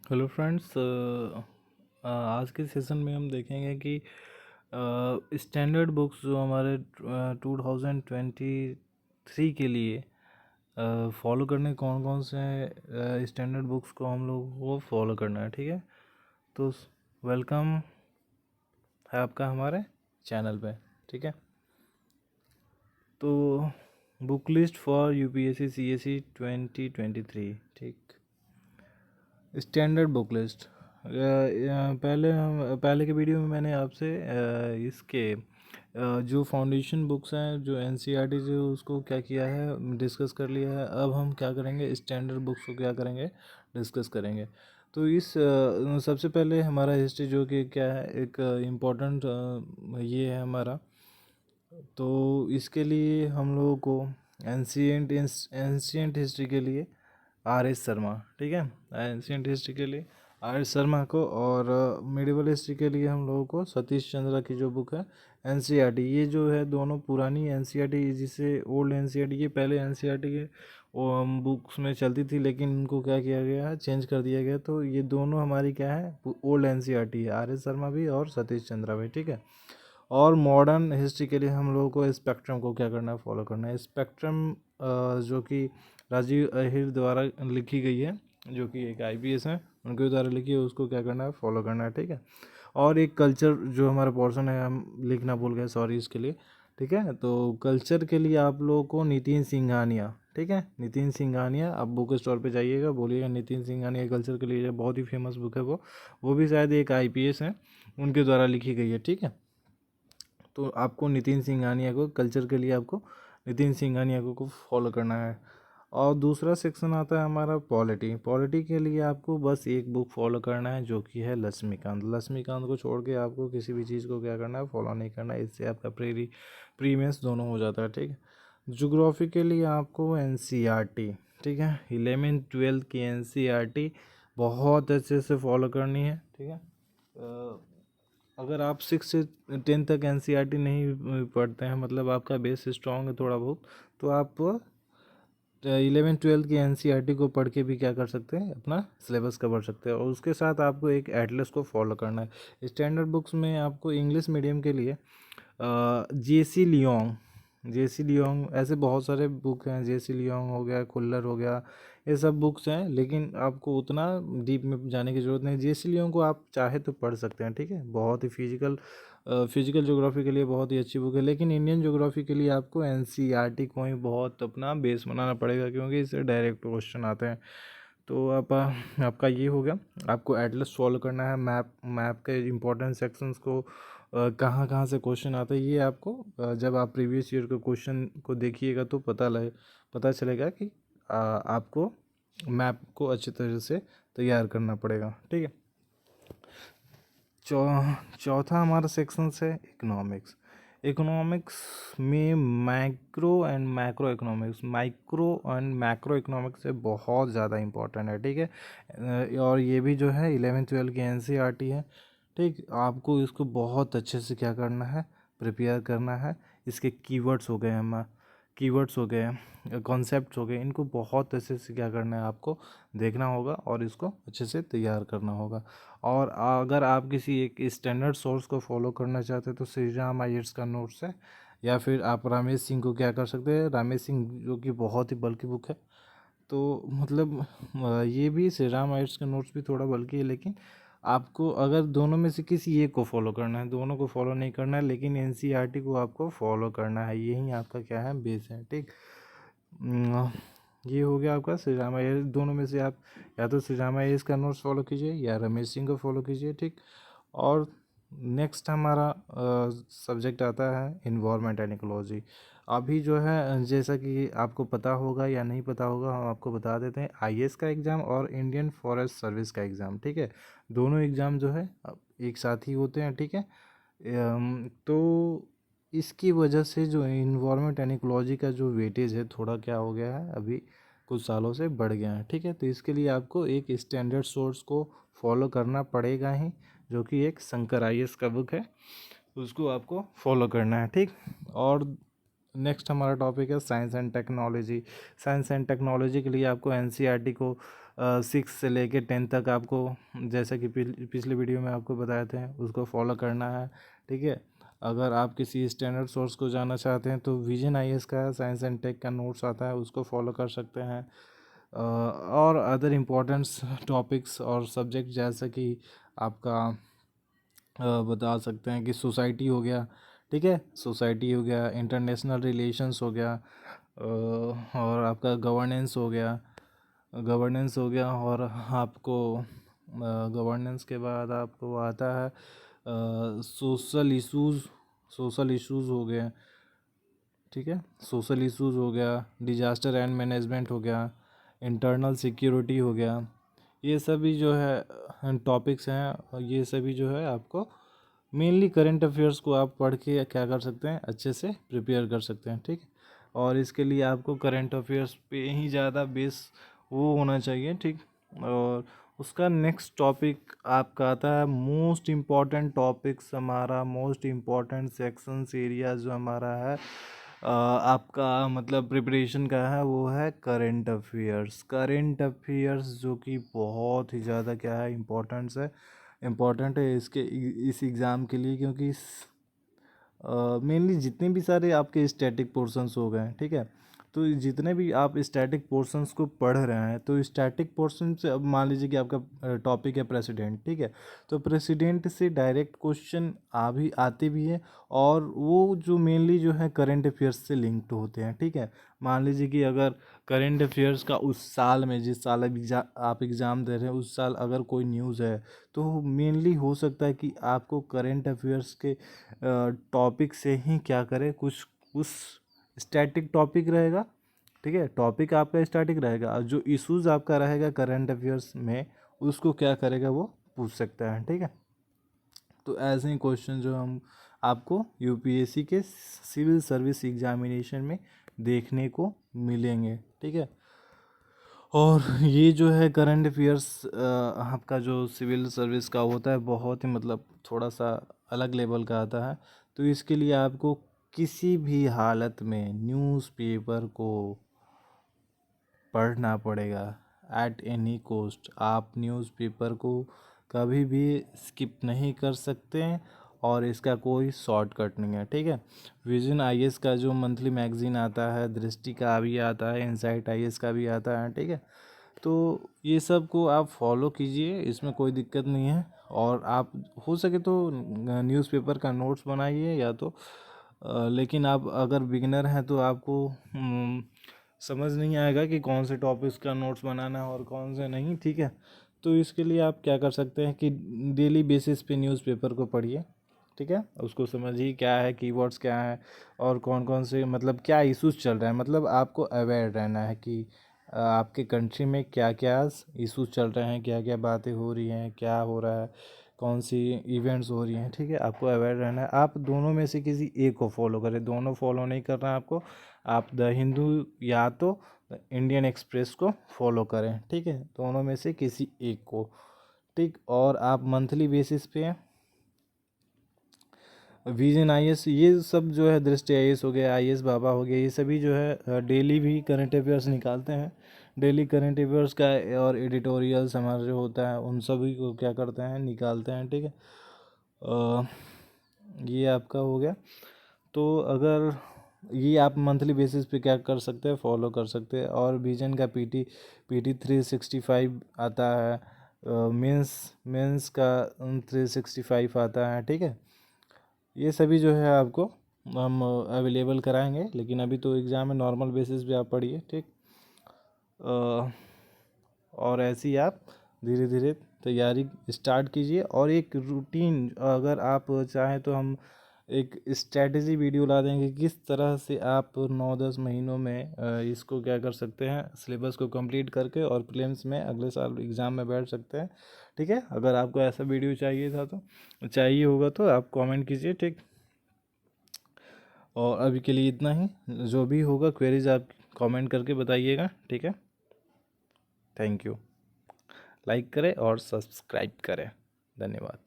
Hello friends. आज के session में हम देखेंगे कि स्टैंडर्ड बुक्स जो हमारे 2023 के लिए फॉलो करने कौन कौन से स्टैंडर्ड बुक्स को हम लोग को फॉलो करना है। ठीक है, तो वेलकम है आपका हमारे चैनल पे। ठीक है, तो book list for UPSC CSE 2023। ठीक, स्टैंडर्ड बुक लिस्ट। पहले के वीडियो में मैंने आपसे इसके जो फाउंडेशन बुक्स हैं, जो एनसीईआरटी, जो उसको क्या किया है, डिस्कस कर लिया है। अब हम क्या करेंगे, स्टैंडर्ड बुक्स को क्या करेंगे, डिस्कस करेंगे। तो इस सबसे पहले हमारा हिस्ट्री, जो कि क्या है, एक इम्पोर्टेंट ये है हमारा। तो इसके लिए हम लोगों को एंशियंट हिस्ट्री के लिए आर एस शर्मा, ठीक है, एंशियंट हिस्ट्री के लिए आर एस शर्मा को, और मिडिवल हिस्ट्री के लिए हम लोगों को सतीश चंद्रा की जो बुक है एनसीईआरटी, ये जो है दोनों पुरानी एनसीईआरटी, जिसे ओल्ड एनसीईआरटी, ये पहले एनसीईआरटी के बुक्स में चलती थी, लेकिन इनको क्या किया गया है, चेंज कर दिया गया। तो ये दोनों हमारी क्या है, ओल्ड एनसीईआरटी है, आर एस शर्मा भी और सतीश चंद्रा भी। ठीक है, और मॉडर्न हिस्ट्री के लिए हम लोगों को स्पेक्ट्रम को क्या करना है, फॉलो करना है। स्पेक्ट्रम जो कि राजीव अहिर द्वारा लिखी गई है, जो कि एक आईपीएस है, उनके द्वारा लिखी है, उसको क्या करना है, फॉलो करना है। ठीक है, और एक कल्चर जो हमारा पोर्शन है, हम लिखना भूल गए, सॉरी इसके लिए। ठीक है, तो कल्चर के लिए आप लोगों को नितिन सिंघानिया, ठीक है, नितिन सिंघानिया, आप बुक स्टोर पे जाइएगा, बोलिएगा नितिन सिंघानिया कल्चर के लिए, बहुत ही फेमस बुक है वो भी शायद एक आईपीएस है, उनके द्वारा लिखी गई है। ठीक है, तो आपको नितिन सिंघानिया को, कल्चर के लिए आपको नितिन सिंघानिया को फॉलो करना है। और दूसरा सेक्शन आता है हमारा पॉलिटी। पॉलिटी के लिए आपको बस एक बुक फॉलो करना है, जो कि है लक्ष्मीकांत। लक्ष्मीकांत को छोड़ के आपको किसी भी चीज़ को क्या करना है, फॉलो नहीं करना है। इससे आपका प्रीमियस दोनों हो जाता है। ठीक है, ज्योग्राफी के लिए आपको एनसीईआरटी, ठीक है, 11th-12th की एनसीईआरटी बहुत अच्छे से फॉलो करनी है। ठीक है, अगर आप 6 से 10 तक एनसीईआरटी नहीं पढ़ते हैं, मतलब आपका बेस स्ट्रॉन्ग है थोड़ा बहुत, तो आप 11th-12th की एनसीईआरटी को पढ़ के भी क्या कर सकते हैं, अपना सिलेबस कवर सकते हैं। और उसके साथ आपको एक एटलस को फॉलो करना है। स्टैंडर्ड बुक्स में आपको इंग्लिश मीडियम के लिए जेसी लियोंग ऐसे बहुत सारे बुक हैं, जेसी लियोंग हो गया, खुल्लर हो गया, ये सब बुक्स हैं, लेकिन आपको उतना डीप में जाने की ज़रूरत नहीं। जेसी लियोंग को आप चाहे तो पढ़ सकते हैं। ठीक है, बहुत ही फिजिकल ज्योग्राफी के लिए बहुत ही अच्छी बुक है, लेकिन इंडियन ज्योग्राफी के लिए आपको एनसीईआरटी को ही बहुत अपना बेस बनाना पड़ेगा, क्योंकि इससे डायरेक्ट क्वेश्चन आते हैं। तो आपका ये हो गया, आपको एटलस फॉलो करना है। मैप के इम्पोर्टेंट सेक्शंस को कहाँ कहाँ से क्वेश्चन आते हैं, ये आपको जब आप प्रीवियस ईयर के क्वेश्चन को देखिएगा तो पता चलेगा कि आपको मैप को अच्छी तरह से तैयार करना पड़ेगा। ठीक है, चौथा हमारा सेक्शन है इकोनॉमिक्स। इकोनॉमिक्स में माइक्रो एंड मैक्रो इकोनॉमिक्स से बहुत ज़्यादा इंपॉर्टेंट है। ठीक है, और ये भी जो है 11th-12th की एनसीईआरटी है। ठीक, आपको इसको बहुत अच्छे से क्या करना है, प्रिपेयर करना है। इसके कीवर्ड्स हो गए, कॉन्सेप्ट्स हो गए, इनको बहुत अच्छे से क्या करना है, आपको देखना होगा और इसको अच्छे से तैयार करना होगा। और अगर आप किसी एक स्टैंडर्ड सोर्स को फॉलो करना चाहते हैं तो श्री राम आयर्स का नोट्स है, या फिर आप रामेश सिंह को क्या कर सकते हैं, रामेश सिंह जो कि बहुत ही बल्कि बुक है। तो मतलब ये भी श्री राम आयर्स का नोट्स भी थोड़ा बल्कि है, लेकिन आपको अगर दोनों में से किसी एक को फॉलो करना है, दोनों को फॉलो नहीं करना है, लेकिन एनसीईआरटी को आपको फॉलो करना है, यही आपका क्या है, बेस है। ठीक, अम, ये हो गया आपका श्री राम आयर्स। दोनों में से आप या तो श्री राम आयर्स का नोट्स फॉलो कीजिए या रमेश सिंह को फॉलो कीजिए। ठीक, और नेक्स्ट हमारा सब्जेक्ट आता है इन्वायरमेंट एंड इकोलॉजी। अभी जो है, जैसा कि आपको पता होगा या नहीं पता होगा, हम आपको बता देते हैं, आईएएस का एग्ज़ाम और इंडियन फॉरेस्ट सर्विस का एग्ज़ाम, ठीक है, दोनों एग्ज़ाम जो है एक साथ ही होते हैं। ठीक है, तो इसकी वजह से जो इन्वायरमेंट एंड इकोलॉजी का जो वेटेज है, थोड़ा क्या हो गया है, अभी कुछ सालों से बढ़ गया है। ठीक है, तो इसके लिए आपको एक स्टैंडर्ड सोर्स को फॉलो करना पड़ेगा ही, जो कि एक शंकर आईएएस का बुक है, उसको आपको फॉलो करना है। ठीक, और नेक्स्ट हमारा टॉपिक है science and technology. Science and technology के लिए आपको एनसीईआरटी को 6 से लेके 10 तक आपको, जैसा कि पिछले वीडियो में आपको बताए थे, उसको फॉलो करना है। ठीक है, अगर आप किसी स्टैंडर्ड सोर्स को जानना चाहते हैं तो विजन IAS का साइंस एंड टेक का नोट्स आता है, उसको फॉलो कर सकते हैं। और अदर इम्पोर्टेंट्स टॉपिक्स और सब्जेक्ट जैसे कि आपका बता सकते हैं कि सोसाइटी हो गया, ठीक है, सोसाइटी हो गया, इंटरनेशनल रिलेशंस हो गया, और आपका गवर्नेंस हो गया, और आपको गवर्नेंस के बाद आपको आता है सोशल इश्यूज़ हो गए, ठीक है, सोशल इश्यूज़ हो गया, डिजास्टर एंड मैनेजमेंट हो गया, इंटरनल सिक्योरिटी हो गया। ये सभी जो है टॉपिक्स हैं, और ये सभी जो है आपको मेनली करंट अफेयर्स को आप पढ़ के क्या कर सकते हैं, अच्छे से प्रिपेयर कर सकते हैं। ठीक है, और इसके लिए आपको करंट अफेयर्स पे ही ज़्यादा बेस वो होना चाहिए। ठीक, और उसका नेक्स्ट टॉपिक आपका आता है मोस्ट इम्पॉर्टेंट टॉपिक्स, हमारा मोस्ट इम्पॉर्टेंट सेक्शंस एरिया जो हमारा है आपका मतलब प्रिपरेशन का है, वो है करंट अफेयर्स जो कि बहुत ही ज़्यादा क्या है, इम्पोर्टेंट है इसके इस एग्ज़ाम के लिए, क्योंकि मेनली जितने भी सारे आपके स्टैटिक पोर्शंस हो गए, ठीक है, तो जितने भी आप स्टैटिक पोर्शंस को पढ़ रहे हैं, तो स्टैटिक पोर्शन से अब मान लीजिए कि आपका टॉपिक है प्रेसिडेंट, ठीक है, तो प्रेसिडेंट से डायरेक्ट क्वेश्चन आते भी हैं, और वो जो मेनली जो है करंट अफेयर्स से लिंक्ड होते हैं। ठीक है, मान लीजिए कि अगर करंट अफेयर्स का उस साल में, जिस साल आप एग्ज़ाम दे रहे हैं, उस साल अगर कोई न्यूज़ है, तो मेनली हो सकता है कि आपको करंट अफेयर्स के टॉपिक से ही क्या करें, कुछ उस स्टैटिक टॉपिक रहेगा, ठीक है, टॉपिक आपका स्टैटिक रहेगा, और जो इश्यूज आपका रहेगा करंट अफेयर्स में, उसको क्या करेगा, वो पूछ सकता है। ठीक है, तो ऐसे ही क्वेश्चन जो हम आपको UPSC के सिविल सर्विस एग्जामिनेशन में देखने को मिलेंगे। ठीक है, और ये जो है करंट अफेयर्स आपका जो सिविल सर्विस का होता है, बहुत ही मतलब थोड़ा सा अलग लेवल का आता है। तो इसके लिए आपको किसी भी हालत में न्यूज़पेपर को पढ़ना पड़ेगा, एट एनी कॉस्ट। आप न्यूज़पेपर को कभी भी स्किप नहीं कर सकते हैं, और इसका कोई शॉर्टकट नहीं है। ठीक है, विजन IAS का जो मंथली मैगजीन आता है, दृष्टि का भी आता है, इनसाइट IAS का भी आता है। ठीक है, तो ये सब को आप फॉलो कीजिए, इसमें कोई दिक्कत नहीं है। और आप हो सके तो न्यूज़पेपर का नोट्स बनाइए, या तो लेकिन आप अगर बिगिनर हैं तो आपको समझ नहीं आएगा कि कौन से टॉपिक्स का नोट्स बनाना है और कौन से नहीं। ठीक है, तो इसके लिए आप क्या कर सकते हैं कि डेली बेसिस पे न्यूज़पेपर को पढ़िए। ठीक है, उसको समझिए क्या है, कीवर्ड्स क्या है, और कौन कौन से मतलब क्या इश्यूज चल रहा है, मतलब आपको अवेयर रहना है कि आपके कंट्री में क्या क्या इश्यूज चल रहे हैं, क्या क्या बातें हो रही हैं, क्या हो रहा है, कौन सी इवेंट्स हो रही हैं। ठीक है, आपको अवेयर रहना है। आप दोनों में से किसी एक को फॉलो करें, दोनों फॉलो नहीं करना है आपको। आप द हिंदू या तो इंडियन एक्सप्रेस को फॉलो करें। ठीक है, दोनों में से किसी एक को। ठीक, और आप मंथली बेसिस पे विजन IAS, ये सब जो है, दृष्टि IAS हो गया, IAS बाबा हो गया, ये सभी जो है डेली भी करंट अफेयर्स निकालते हैं। डेली करंट अफेयर्स का और एडिटोरियल्स हमारा जो होता है, उन सभी को क्या करते हैं, निकालते हैं। ठीक है, ये आपका हो गया। तो अगर ये आप मंथली बेसिस पे क्या कर सकते हैं, फॉलो कर सकते हैं। और विजन का PT 365 आता है, मेंस का 365 आता है। ठीक है, ये सभी जो है आपको हम अवेलेबल कराएंगे, लेकिन अभी तो एग्ज़ाम है, नॉर्मल बेसिस पे आप पढ़िए। ठीक, और ऐसे ही आप धीरे धीरे तैयारी स्टार्ट कीजिए। और एक रूटीन, अगर आप चाहें तो हम एक स्ट्रेटजी वीडियो ला देंगे, किस तरह से आप 9-10 महीनों में इसको क्या कर सकते हैं, सिलेबस को कंप्लीट करके और प्रीलिम्स में अगले साल एग्ज़ाम में बैठ सकते हैं। ठीक है, अगर आपको ऐसा वीडियो चाहिए होगा तो आप कमेंट कीजिए। ठीक, और अभी के लिए इतना ही। जो भी होगा क्वेरीज आप कमेंट करके बताइएगा। ठीक है, थैंक यू। लाइक करें और सब्सक्राइब करें। धन्यवाद।